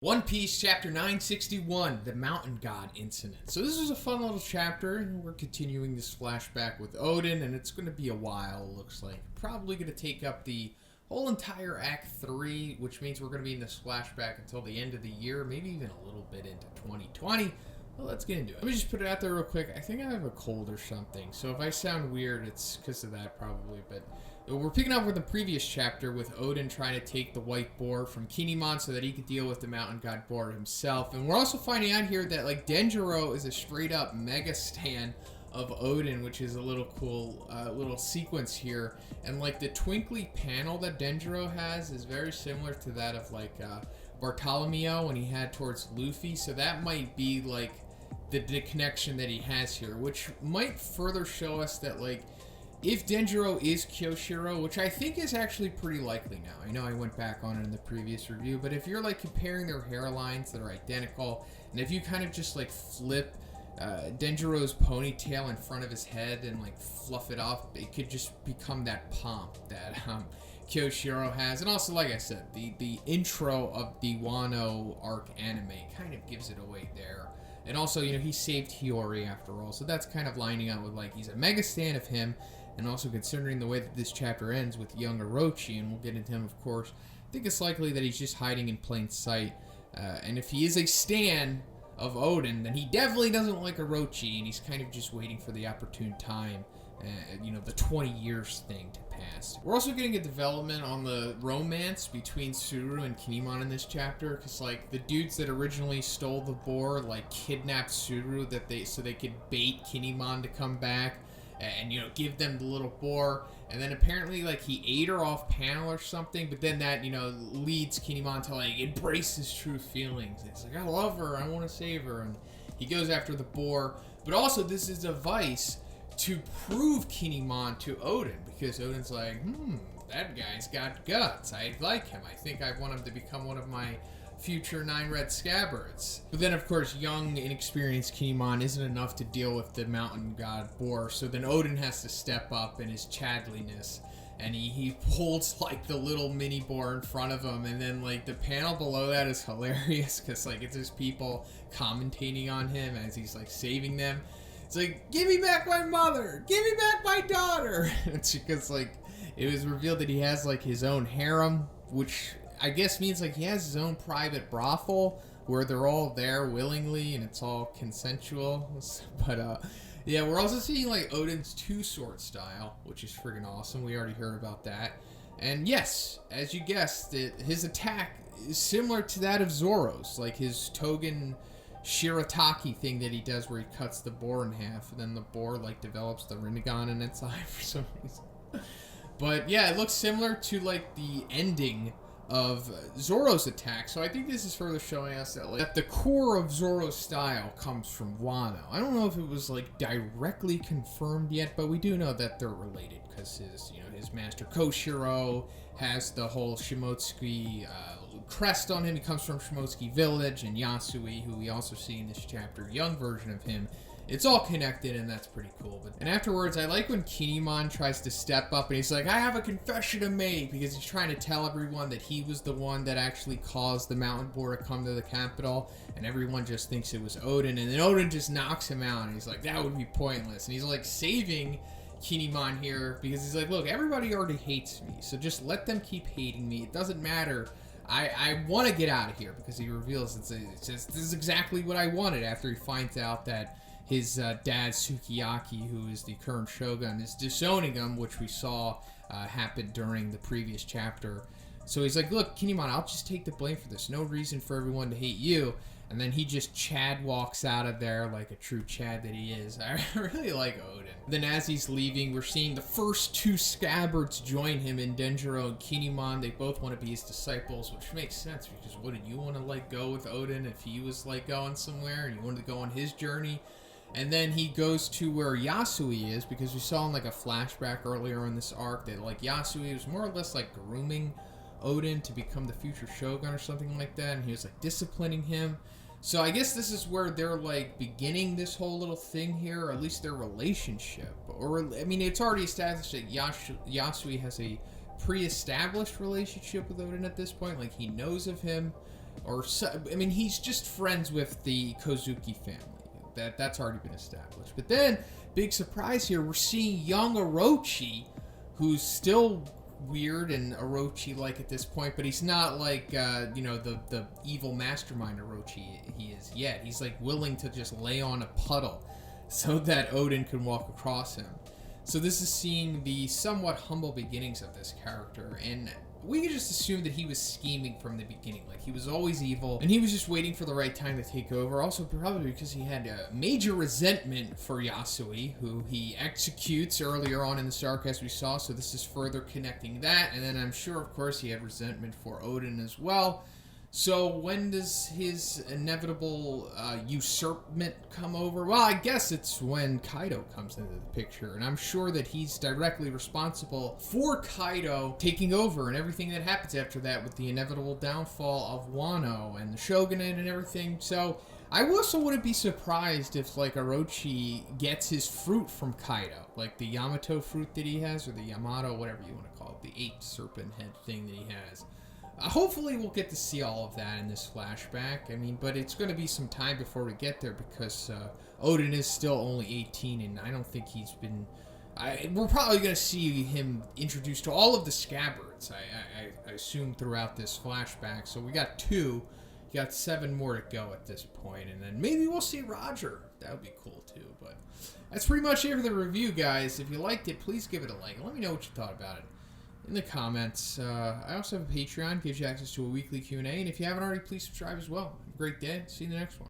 One Piece Chapter 961, The Mountain God Incident. So this is a fun little chapter, and we're continuing this flashback with Oden, and it's going to be a while, it looks like. Probably going to take up the whole entire Act 3, which means we're going to be in this flashback until the end of the year, maybe even a little bit into 2020. Well, let's get into it. Let me just put it out there real quick. I think I have a cold or something, so if I sound weird, it's because of that probably, but we're picking up with the previous chapter with Oden trying to take the white boar from Kinnemon so that he could deal with the mountain god boar himself. And we're also finding out here that like Denjiro is a straight up mega stan of Oden, which is a little cool little sequence here. And like the twinkly panel that Denjiro has is very similar to that of like Bartolomeo when he had towards Luffy. So that might be like the connection that he has here, which might further show us that like if Denjiro is Kyoshiro, which I think is actually pretty likely now. I know I went back on it in the previous review, but if you're like comparing their hairlines that are identical, and if you kind of just like flip Denjiro's ponytail in front of his head and like fluff it up, it could just become that pomp that Kyoshiro has. And also, like I said, the intro of the Wano arc anime kind of gives it away there. And also, you know, he saved Hiyori after all, so that's kind of lining up with like he's a mega stan of him. And also considering the way that this chapter ends with young Orochi, and we'll get into him of course, I think it's likely that he's just hiding in plain sight. And if he is a stan of Oden, then he definitely doesn't like Orochi, and he's kind of just waiting for the opportune time, you know, the 20 years thing to pass. We're also getting a development on the romance between Tsuru and Kinnemon in this chapter, because like the dudes that originally stole the boar like kidnapped Tsuru so they could bait Kinnemon to come back and, you know, give them the little boar. And then apparently, like, he ate her off panel or something. But then that, you know, leads Kinnemon to, like, embrace his true feelings. It's like, I love her. I want to save her. And he goes after the boar. But also, this is a device to prove Kinnemon to Oden. Because Oden's like, that guy's got guts. I like him. I think I want him to become one of my future 9 red scabbards. But then of course young inexperienced Kinnemon isn't enough to deal with the mountain god boar, so then Oden has to step up in his chadliness, and he holds like the little mini boar in front of him, and then like the panel below that is hilarious because like it's just people commentating on him as he's like saving them. It's like, give me back my mother, give me back my daughter. It's because like it was revealed that he has like his own harem, which I guess means like he has his own private brothel where they're all there willingly and it's all consensual. But yeah, we're also seeing like Oden's two-sword style, which is friggin' awesome. We already heard about that. And yes, as you guessed, his attack is similar to that of Zoro's, like his Togen Shirataki thing that he does where he cuts the boar in half and then the boar like develops the Rinnegan in its eye for some reason. But yeah, it looks similar to like the ending of Zoro's attack, so I think this is further showing us that like that the core of Zoro's style comes from Wano. I don't know if it was like directly confirmed yet, but we do know that they're related because his master Kyoshiro has the whole Shimotsuki crest on him. He comes from Shimotsuki village, and Yasui, who we also see in this chapter, young version of him. It's all connected, and that's pretty cool. And afterwards, I like when Kinnemon tries to step up, and he's like, I have a confession to make, because he's trying to tell everyone that he was the one that actually caused the mountain boar to come to the capital, and everyone just thinks it was Oden, and then Oden just knocks him out, and he's like, that would be pointless. And he's like saving Kinnemon here, because he's like, look, everybody already hates me, so just let them keep hating me. It doesn't matter. I want to get out of here, because he reveals this is exactly what I wanted after he finds out that his dad, Sukiyaki, who is the current shogun, is disowning him, which we saw happen during the previous chapter. So he's like, look, Kinnemon, I'll just take the blame for this. No reason for everyone to hate you. And then he just Chad walks out of there like a true Chad that he is. I really like Oden. Then as he's leaving, we're seeing the first 2 scabbards join him in Denjiro and Kinnemon. They both want to be his disciples, which makes sense because wouldn't you want to like go with Oden if he was like going somewhere and you wanted to go on his journey? And then he goes to where Yasui is, because we saw in like a flashback earlier in this arc that like Yasui was more or less like grooming Oden to become the future shogun or something like that, and he was like disciplining him. So I guess this is where they're like beginning this whole little thing here, or at least their relationship. Or I mean, it's already established that Yasui has a pre-established relationship with Oden at this point. Like he knows of him. or so, I mean, he's just friends with the Kozuki family. That's already been established. But then, big surprise here, we're seeing young Orochi, who's still weird and Orochi-like at this point, but he's not like, the evil mastermind Orochi he is yet. He's like willing to just lay on a puddle so that Oden can walk across him. So this is seeing the somewhat humble beginnings of this character, and we could just assume that he was scheming from the beginning. Like, he was always evil, and he was just waiting for the right time to take over. Also, probably because he had a major resentment for Yasui, who he executes earlier on in the arc, as we saw. So this is further connecting that. And then I'm sure, of course, he had resentment for Oden as well. So when does his inevitable usurpment come over? Well, I guess it's when Kaido comes into the picture, and I'm sure that he's directly responsible for Kaido taking over and everything that happens after that, with the inevitable downfall of Wano and the shogunate and everything. So I also wouldn't be surprised if, like, Orochi gets his fruit from Kaido, like the Yamato fruit that he has, or the Yamato, whatever you want to call it, the 8 serpent head thing that he has. Hopefully we'll get to see all of that in this flashback. I mean, but it's going to be some time before we get there, because Oden is still only 18, and I don't think he's been... we're probably going to see him introduced to all of the scabbards, I assume, throughout this flashback. So we got 2. You got 7 more to go at this point, and then maybe we'll see Roger. That would be cool, too. But that's pretty much it for the review, guys. If you liked it, please give it a like. Let me know what you thought about it in the comments. I also have a Patreon, gives you access to a weekly Q&A, and if you haven't already, please subscribe as well. Have a great day. See you in the next one.